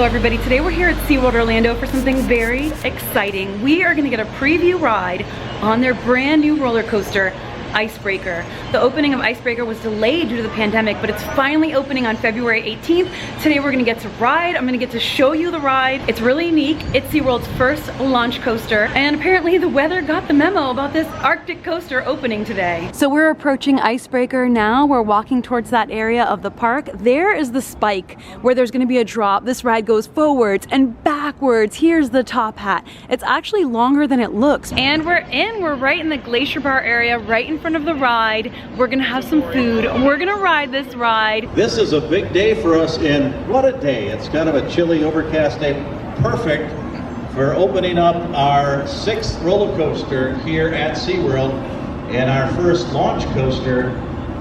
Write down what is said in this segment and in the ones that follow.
Hello everybody, today we're here at SeaWorld Orlando for something very exciting. We are gonna get a preview ride on their brand new roller coaster, Icebreaker. The opening of Icebreaker was delayed due to the pandemic, but it's finally opening on February 18th. Today we're gonna get to ride. I'm gonna get to show you the ride. It's really unique. It's SeaWorld's first launch coaster, and apparently the weather got the memo about this Arctic coaster opening today. So we're approaching Icebreaker now. We're walking towards that area of the park. There is the spike where there's gonna be a drop. This ride goes forwards and backwards. Here's the top hat. It's actually longer than it looks. And we're right in the glacier bar area, right in front of the ride. We're gonna have some food. We're gonna ride this ride. This is a big day for us, and what a day. It's kind of a chilly, overcast day. Perfect for opening up our 6th roller coaster here at SeaWorld and our first launch coaster,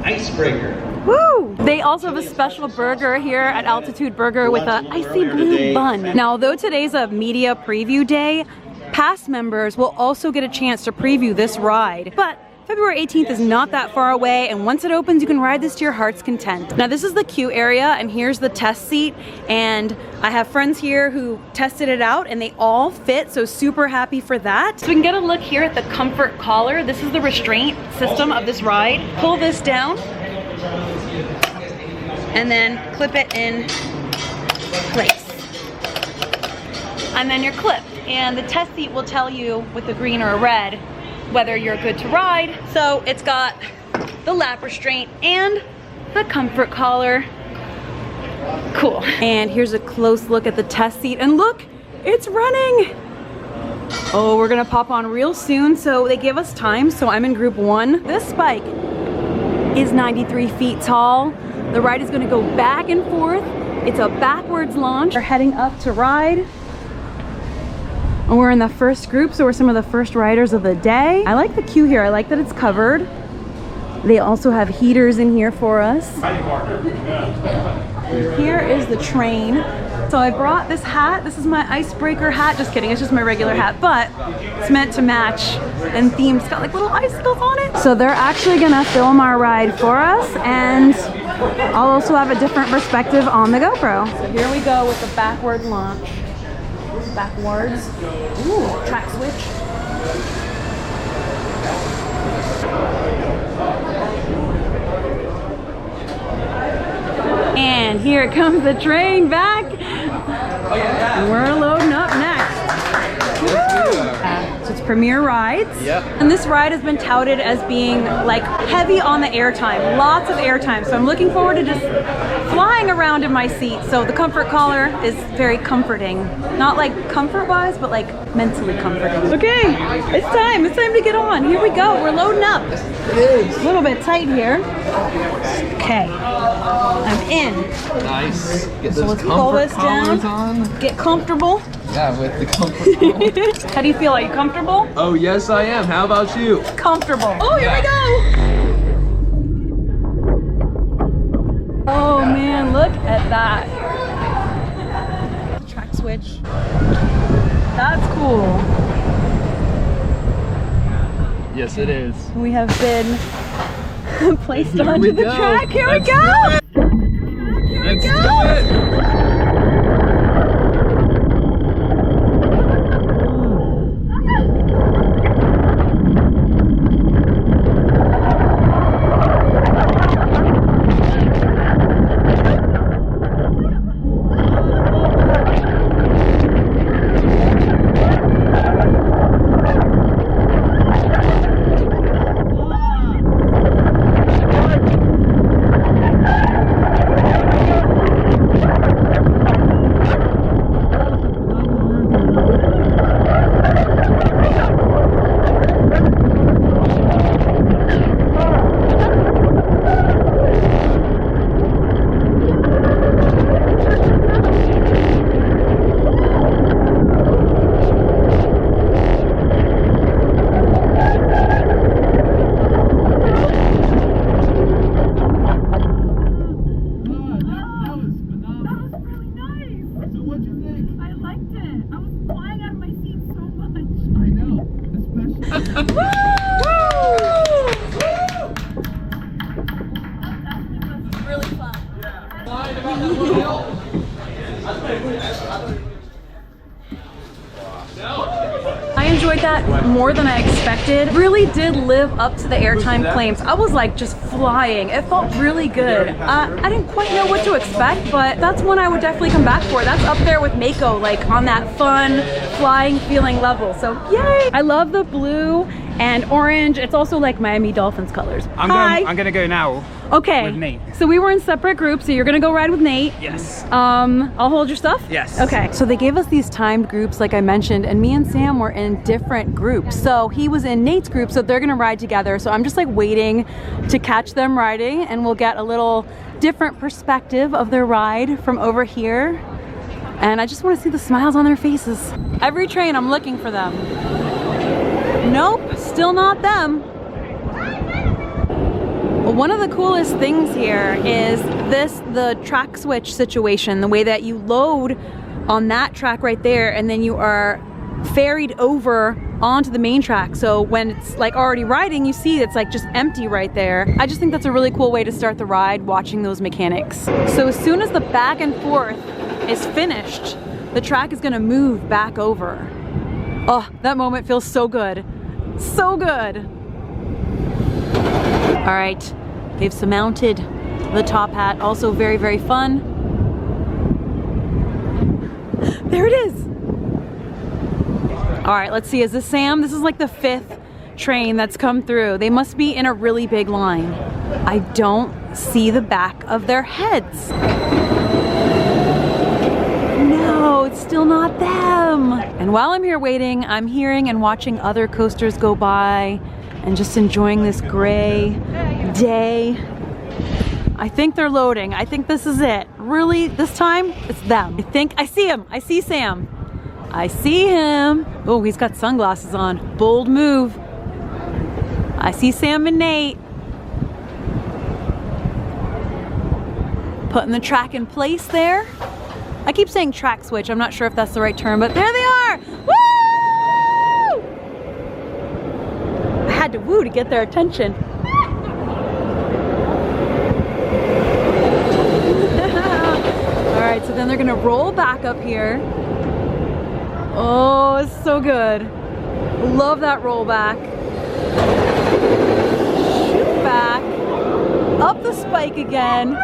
Icebreaker. Woo! They also have a special burger here at Altitude Burger with a icy blue bun. Now, although today's a media preview day, past members will also get a chance to preview this ride. But February 18th is not that far away, and once it opens, you can ride this to your heart's content. Now, this is the queue area, and here's the test seat, and I have friends here who tested it out, and they all fit, so super happy for that. So we can get a look here at the comfort collar. This is the restraint system of this ride. Pull this down, and then clip it in place. And then you're clipped, and the test seat will tell you with a green or a red whether you're good to ride. So it's got the lap restraint and the comfort collar. Cool. And here's a close look at the test seat, and look, it's running. Oh, we're gonna pop on real soon, so they give us time, so I'm in group 1. This spike is 93 feet tall. The ride is gonna go back and forth. It's a backwards launch. We're heading up to ride. And we're in the first group, so we're some of the first riders of the day. I like the queue here. I like that it's covered. They also have heaters in here for us. Here is the train. So I brought this hat. This is my Icebreaker hat. Just kidding, it's just my regular hat, but it's meant to match and themed. It's got like little icicles on it. So they're actually gonna film our ride for us, and I'll also have a different perspective on the GoPro. So here we go with the backward launch. Backwards. Ooh, track switch. And here comes the train back. And we're loading up next. So it's Premier Rides. Yep. And this ride has been touted as being like heavy on the airtime, lots of airtime. So I'm looking forward to just flying around in my seat. So the comfort collar is very comforting. Not like comfort-wise, but like mentally comforting. Okay, it's time to get on. Here we go, we're loading up. It is. A little bit tight here. Okay, I'm in. Nice. Get So those let's pull this collars down. on. Get comfortable. Yeah, with the comfort collar. How do you feel? Are you comfortable? Oh, yes, I am. How about you? Comfortable. Oh, here we go. Oh man, look at that. Track switch. That's cool. Yes, it is. We have been placed Here onto we the go. track. Here Let's we go. do it. Here Let's we go. do it. Really fun. Flying about that little hill. enjoyed that more than I expected. Really did live up to the airtime claims. I was like just flying. It felt really good. I didn't quite know what to expect, but that's one I would definitely come back for. That's up there with Mako, like on that fun flying feeling level. So yay! I love the blue and orange. It's also like Miami Dolphins colors. I'm gonna go now. Okay. With Nate. So we were in separate groups, so you're gonna go ride with Nate. Yes. I'll hold your stuff? Yes. Okay. So they gave us these timed groups like I mentioned, and me and Sam were in different groups. So he was in Nate's group, so they're gonna ride together. So I'm just like waiting to catch them riding, and we'll get a little different perspective of their ride from over here. And I just wanna see the smiles on their faces. Every train, I'm looking for them. Nope, still not them. Well, one of the coolest things here is the track switch situation, the way that you load on that track right there and then you are ferried over onto the main track. So when it's like already riding, you see it's like just empty right there. I just think that's a really cool way to start the ride, watching those mechanics. So as soon as the back and forth is finished, the track is gonna move back over. Oh, that moment feels so good. So good. All right, they've surmounted the top hat. Also very, very fun. There it is. All right, let's see, is this Sam? This is like the 5th train that's come through. They must be in a really big line. I don't see the back of their heads. No, it's still not them. And while I'm here waiting, I'm hearing and watching other coasters go by and just enjoying this gray day. I think they're loading. I think this is it. Really, this time, it's them. I see him. I see Sam. I see him. Oh, he's got sunglasses on. Bold move. I see Sam and Nate. Putting the track in place there. I keep saying track switch. I'm not sure if that's the right term, but there they are. Woo! I had to woo to get their attention. All right, so then they're gonna roll back up here. Oh, it's so good. Love that roll back. Shoot back. Up the spike again.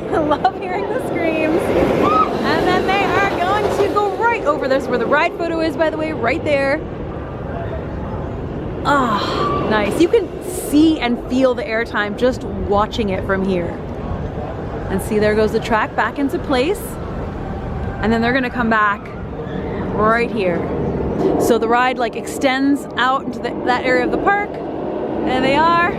I love hearing the screams. And then they are going to go right over this, where the ride photo is, by the way, right there. Ah, oh, nice. You can see and feel the airtime just watching it from here. And see, there goes the track back into place. And then they're gonna come back right here. So the ride like extends out into that area of the park. There they are.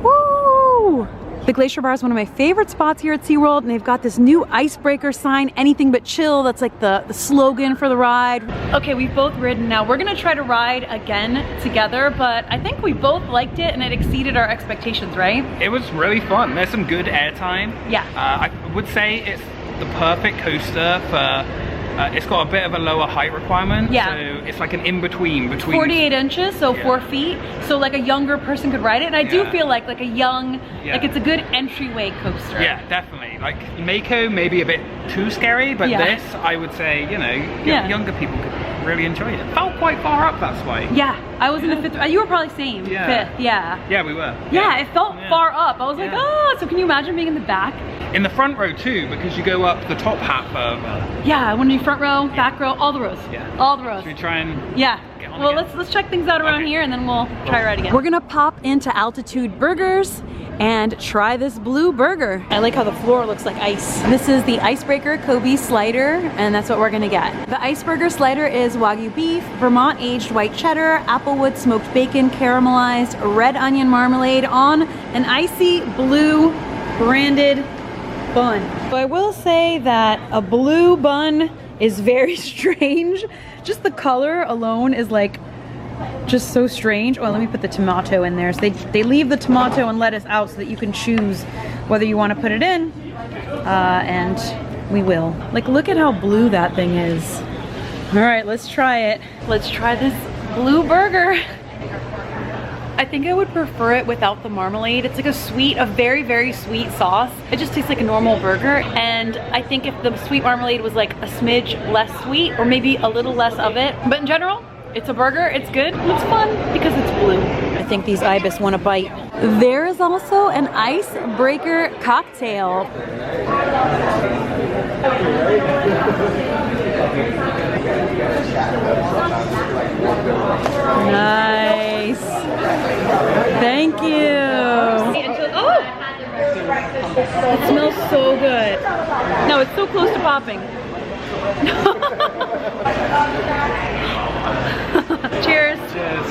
Woo! The Glacier Bar is one of my favorite spots here at SeaWorld, and they've got this new icebreaker sign, anything but chill. That's like the slogan for the ride. Okay, we've both ridden now. We're gonna try to ride again together, but I think we both liked it and it exceeded our expectations, right? It was really fun. There's some good airtime. Yeah. I would say it's the perfect coaster for, it's got a bit of a lower height requirement. Yeah. So it's like an in-between between 48 inches, so Yeah. 4 feet. So like a younger person could ride it. And I do Yeah. feel like a young, Yeah. like it's a good entryway coaster. Yeah, definitely. Like Mako, maybe a bit too scary, but Yeah. this, I would say, you know, Yeah. younger people could really enjoy it. It felt quite far up, that's why. Yeah, I was in the 5th. You were probably same, Yeah. 5th, yeah. Yeah, we were. Yeah, it felt Yeah. far up. I was like, Yeah. oh, so can you imagine being in the back? In the front row too, because you go up the top half of. Yeah, I want to do front row, back row, all the rows. Yeah. All the rows. Should we try and? Yeah. Get on Well, again? let's check things out around Okay. here and then we'll try ride again. We're gonna pop into Altitude Burgers and try this blue burger. I like how the floor looks like ice. This is the Icebreaker Kobe slider, and that's what we're gonna get. The Iceburger slider is Wagyu beef, Vermont aged white cheddar, applewood smoked bacon, caramelized red onion marmalade on an icy blue branded bun. So I will say that a blue bun is very strange. Just the color alone is like just so strange. Oh, let me put the tomato in there. So they leave the tomato and lettuce out so that you can choose whether you want to put it in, and we will. Like, look at how blue that thing is. All right, let's try it. Let's try this blue burger. I think I would prefer it without the marmalade. It's like a very, very sweet sauce. It just tastes like a normal burger. And I think if the sweet marmalade was like a smidge less sweet or maybe a little less of it. But in general, it's a burger, it's good, it's fun because it's blue. I think these ibis want a bite. There is also an icebreaker cocktail. Nice. Thank you. Oh! It smells so good. No, it's so close to popping. Cheers. Cheers.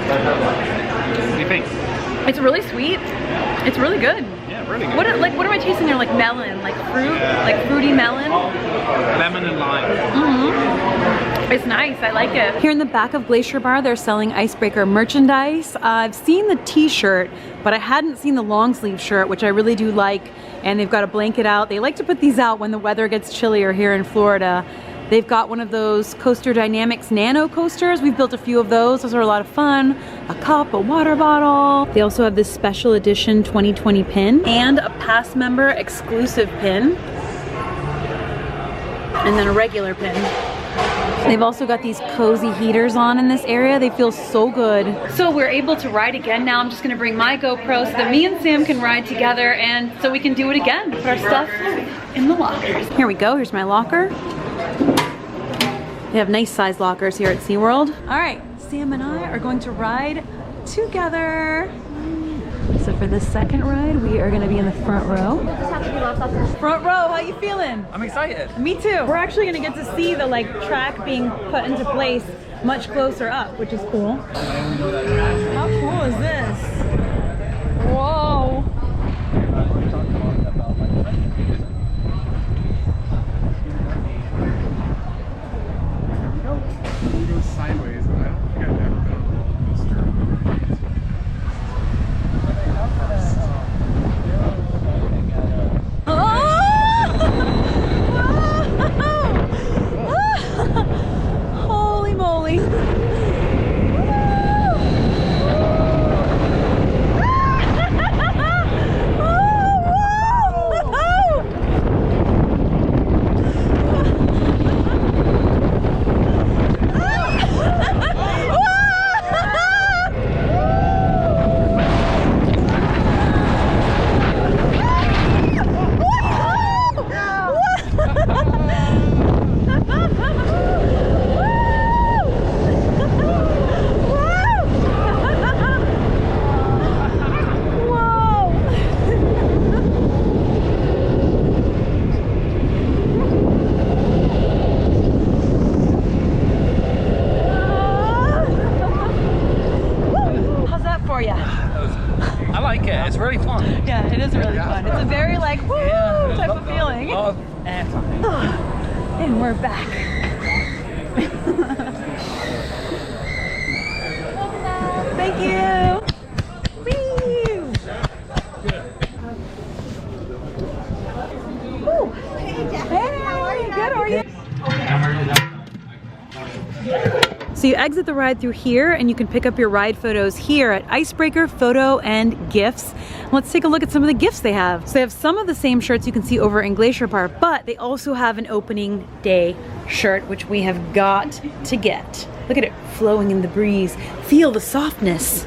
What do you think? It's really sweet. It's really good. Yeah, really good. What am I tasting there? Like melon, like fruit, like fruity melon. Lemon and lime. Mm-hmm. It's nice. I like it. Here in the back of Glacier Bar, they're selling icebreaker merchandise. I've seen the t-shirt, but I hadn't seen the long sleeve shirt, which I really do like. And they've got a blanket out. They like to put these out when the weather gets chillier here in Florida. They've got one of those Coaster Dynamics Nano coasters. We've built a few of those. Those are a lot of fun. A cup, a water bottle. They also have this special edition 2020 pin and a past member exclusive pin. And then a regular pin. They've also got these cozy heaters on in this area. They feel so good. So we're able to ride again now. I'm just gonna bring my GoPro so that me and Sam can ride together and so we can do it again. Put our stuff in the lockers. Here we go, here's my locker. They have nice size lockers here at SeaWorld. All right, Sam and I are going to ride together. So for the second ride, we are gonna be in the front row. Front row, how you feeling? I'm excited. Me too. We're actually gonna get to see the track being put into place much closer up, which is cool. How cool is this? Whoa. It goes sideways, and I don't think I've ever been on a roller coaster. Holy moly. I like it. It's really fun. Yeah, it is really fun. It's a very woo type of feeling. And we're back. Thank you. Woo. Ooh. Hey, good, how are you? So you exit the ride through here and you can pick up your ride photos here at Icebreaker Photo and Gifts. Let's take a look at some of the gifts they have. So they have some of the same shirts you can see over in Glacier Bar, but they also have an opening day shirt, which we have got to get. Look at it flowing in the breeze. Feel the softness.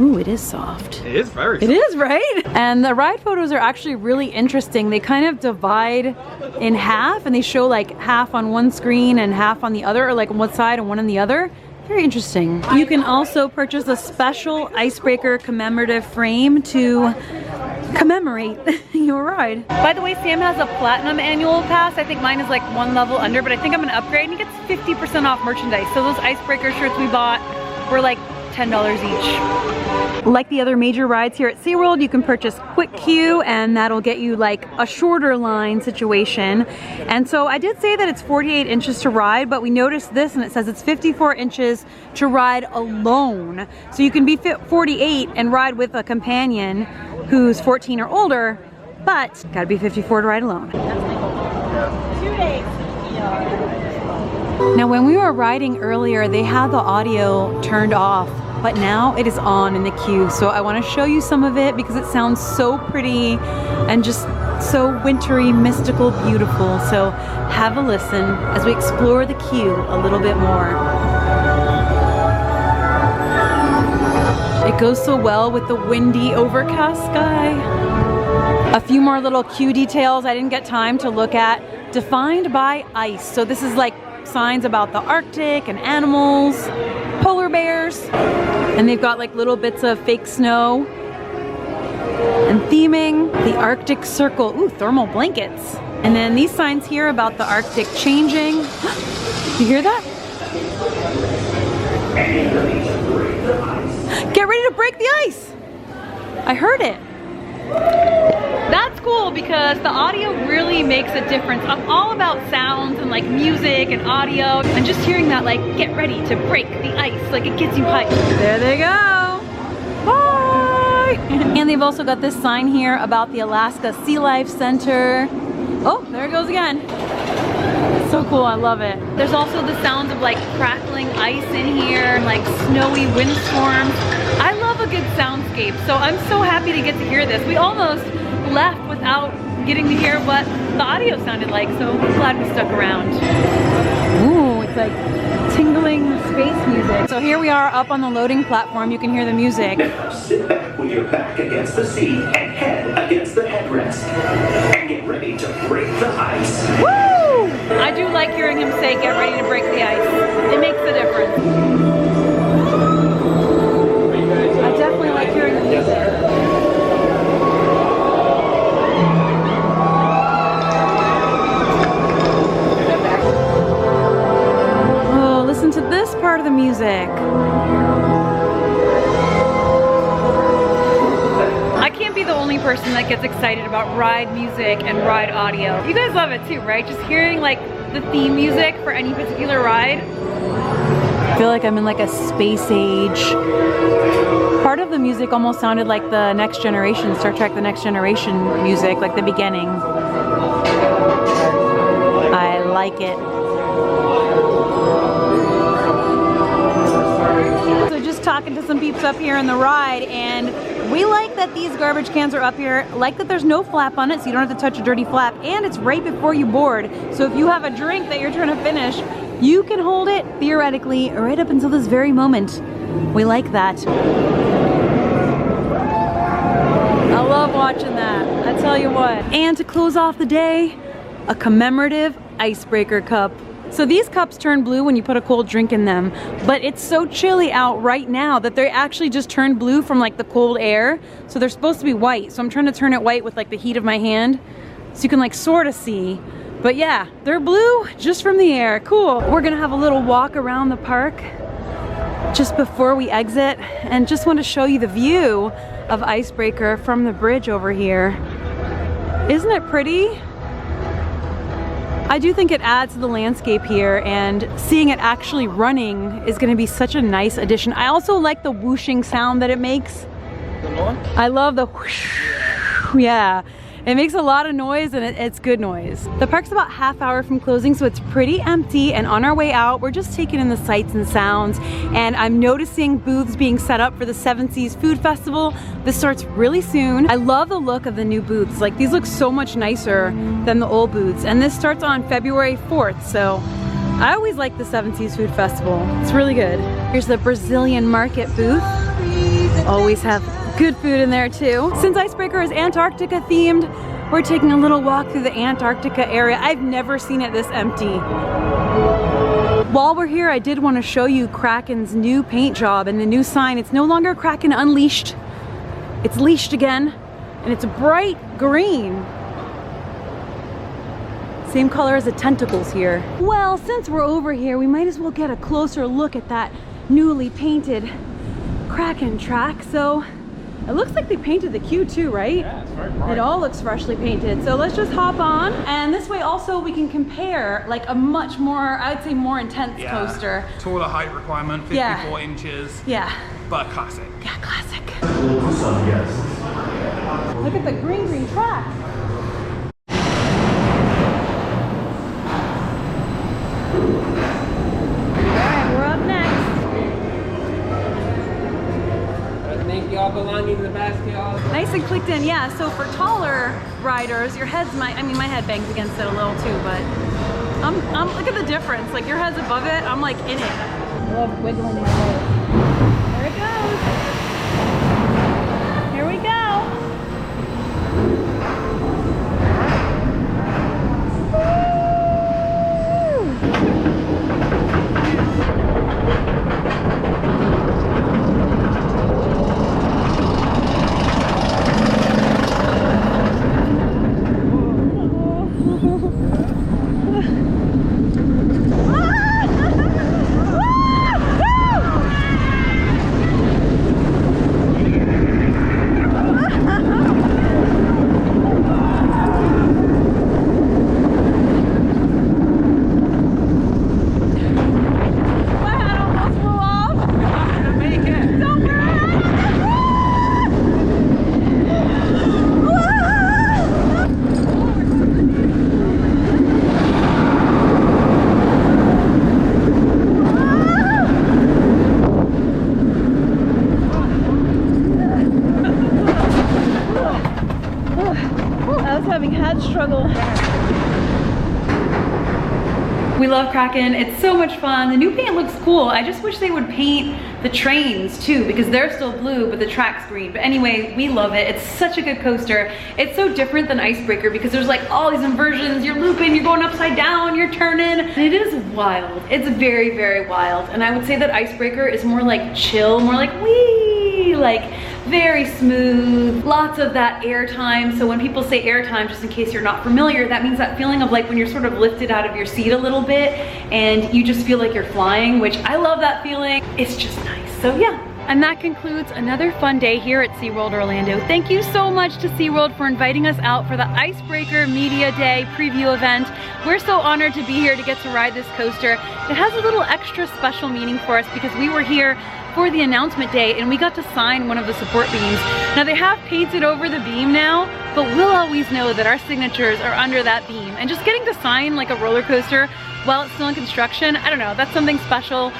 Ooh, it is soft. It is very soft. It is, right? And the ride photos are actually really interesting. They kind of divide in half and they show half on one screen and half on the other, or on one side and one on the other. Very interesting. You can also purchase a special Icebreaker commemorative frame to commemorate your ride. By the way, Sam has a platinum annual pass. I think mine is one level under, but I think I'm gonna upgrade and he gets 50% off merchandise. So those Icebreaker shirts we bought were $10 each. Like the other major rides here at SeaWorld, you can purchase Quick Queue and that'll get you a shorter line situation. And so I did say that it's 48 inches to ride, but we noticed this and it says it's 54 inches to ride alone. So you can be 48 and ride with a companion who's 14 or older, but gotta be 54 to ride alone. 2 days. Now when we were riding earlier, they had the audio turned off, but now it is on in the queue. So I want to show you some of it because it sounds so pretty and just so wintry, mystical, beautiful. So have a listen as we explore the queue a little bit more. It goes so well with the windy, overcast sky. A few more little queue details I didn't get time to look at. Defined by ice. So this is like signs about the Arctic and animals, polar bears, and they've got like little bits of fake snow and theming. The Arctic Circle, ooh, thermal blankets. And then these signs here about the Arctic changing. You hear that? Get ready to break the ice. I heard it. That's cool because the audio really makes a difference. I'm all about sounds and like music and audio, and just hearing that like get ready to break the ice, like it gets you hyped. There they go. Bye. And they've also got this sign here about the Alaska Sea Life Center. Oh, there it goes again. So cool, I love it. There's also the sounds of like crackling ice in here and like snowy windstorms. I love a good soundscape, so I'm so happy to get to hear this. We almost left without getting to hear what the audio sounded like, so I'm glad we stuck around. Ooh, it's like tingling space music. So here we are up on the loading platform. You can hear the music. Now sit back with your back against the seat and head against the headrest. And get ready to break the ice. Woo! I do like hearing him say, get ready to break the ice. It makes a difference. I definitely like hearing the music. Oh, listen to this part of the music. I can't be the only person that gets excited about ride music and ride audio. You guys love it too, right? Just hearing like the theme music for any particular ride. I feel like I'm in like a space age. Part of the music almost sounded like the Next Generation, Star Trek The Next Generation music, like the beginning. I like it. So just talking to some peeps up here in the ride, and we like that these garbage cans are up here, like that there's no flap on it so you don't have to touch a dirty flap, and it's right before you board. So if you have a drink that you're trying to finish, you can hold it, theoretically, right up until this very moment. We like that. I love watching that, I tell you what. And to close off the day, a commemorative icebreaker cup. So these cups turn blue when you put a cold drink in them, but it's so chilly out right now that they actually just turned blue from like the cold air. So they're supposed to be white. So I'm trying to turn it white with like the heat of my hand so you can like sort of see. But yeah, they're blue just from the air. Cool. We're gonna have a little walk around the park just before we exit, and just want to show you the view of Icebreaker from the bridge over here. Isn't it pretty? I do think it adds to the landscape here, and seeing it actually running is going to be such a nice addition. I also like the whooshing sound that it makes. I love the whoosh. Yeah, it makes a lot of noise, and it's good noise. The park's about half hour from closing, so it's pretty empty, and on our way out, we're just taking in the sights and sounds, and I'm noticing booths being set up for the Seven Seas Food Festival. This starts really soon. I love the look of the new booths. Like, these look so much nicer than the old booths, and this starts on February 4th, so I always like the Seven Seas Food Festival. It's really good. Here's the Brazilian market booth. Always have good food in there too. Since Icebreaker is Antarctica themed, we're taking a little walk through the Antarctica area. I've never seen it this empty. While we're here, I did want to show you Kraken's new paint job and the new sign. It's no longer Kraken Unleashed. It's leashed again, and it's bright green. Same color as the tentacles here. Well, since we're over here, we might as well get a closer look at that newly painted Kraken track. So it looks like they painted the queue too, right? Yeah, it's very bright. It all looks freshly painted. So let's just hop on, and this way also we can compare like a much more, I would say more intense coaster. Taller height requirement, 54 inches. Yeah. But classic. Yeah, classic. Yes. Look at the green track. Nice and clicked in, yeah. So for taller riders, your head's my head bangs against it a little too, but look at the difference. Like your head's above it, I'm like in it. I love wiggling it. There it goes. Here we go. Struggle. We love Kraken. It's so much fun. The new paint looks cool. I just wish they would paint the trains too, because they're still blue, but the track's green. But anyway, we love it. It's such a good coaster. It's so different than Icebreaker because there's like all these inversions. You're looping, you're going upside down, you're turning. And it is wild. It's very, very wild. And I would say that Icebreaker is more like chill, more like wee, like very smooth, lots of that airtime. So when people say airtime, just in case you're not familiar, that means that feeling of like when you're sort of lifted out of your seat a little bit and you just feel like you're flying, which I love that feeling. It's just nice. So yeah. And that concludes another fun day here at SeaWorld Orlando. Thank you so much to SeaWorld for inviting us out for the Icebreaker Media Day preview event. We're so honored to be here to get to ride this coaster. It has a little extra special meaning for us because we were here for the announcement day and we got to sign one of the support beams. Now they have painted over the beam now, but we'll always know that our signatures are under that beam. And just getting to sign like a roller coaster while it's still in construction, I don't know, that's something special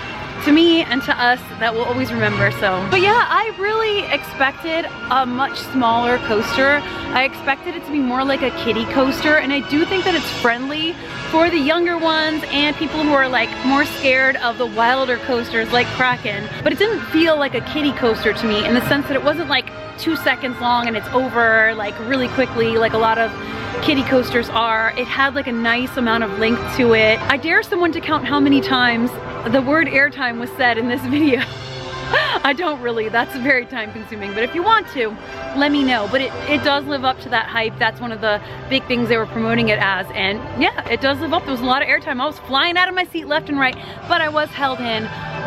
to me and to us that we'll always remember. So, but yeah, I really expected a much smaller coaster. I expected it to be more like a kiddie coaster, and I do think that it's friendly for the younger ones and people who are like more scared of the wilder coasters like Kraken. But it didn't feel like a kiddie coaster to me in the sense that it wasn't like 2 seconds long and it's over like really quickly like a lot of kiddie coasters are. It had like a nice amount of length to it. I dare someone to count how many times the word airtime was said in this video. I don't really, that's very time consuming, but if you want to, let me know. But it does live up to that hype. That's one of the big things they were promoting it as, and yeah, it does live up. There was a lot of airtime. I was flying out of my seat left and right, but I was held in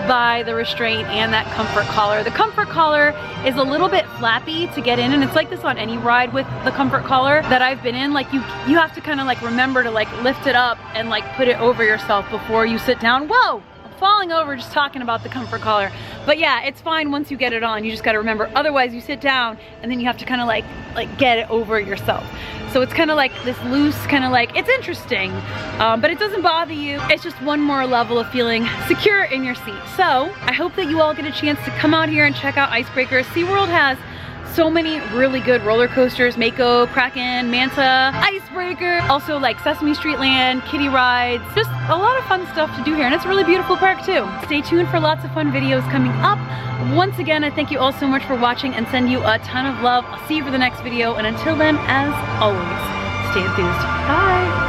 by the restraint and that comfort collar. The comfort collar is a little bit flappy to get in, and it's like this on any ride with the comfort collar that I've been in. Like you have to kind of like remember to like lift it up and like put it over yourself before you sit down. Whoa! Falling over just talking about the comfort collar. But yeah, it's fine once you get it on. You just gotta remember, otherwise you sit down and then you have to kind of like get it over yourself. So it's kind of like this loose, kind of like, it's interesting, but it doesn't bother you. It's just one more level of feeling secure in your seat. So I hope that you all get a chance to come out here and check out Icebreaker. SeaWorld has so many really good roller coasters, Mako, Kraken, Manta, Icebreaker, also like Sesame Street Land, kiddie rides, just a lot of fun stuff to do here, and it's a really beautiful park too. Stay tuned for lots of fun videos coming up. Once again, I thank you all so much for watching and send you a ton of love. I'll see you for the next video, and until then, as always, stay enthused. Bye!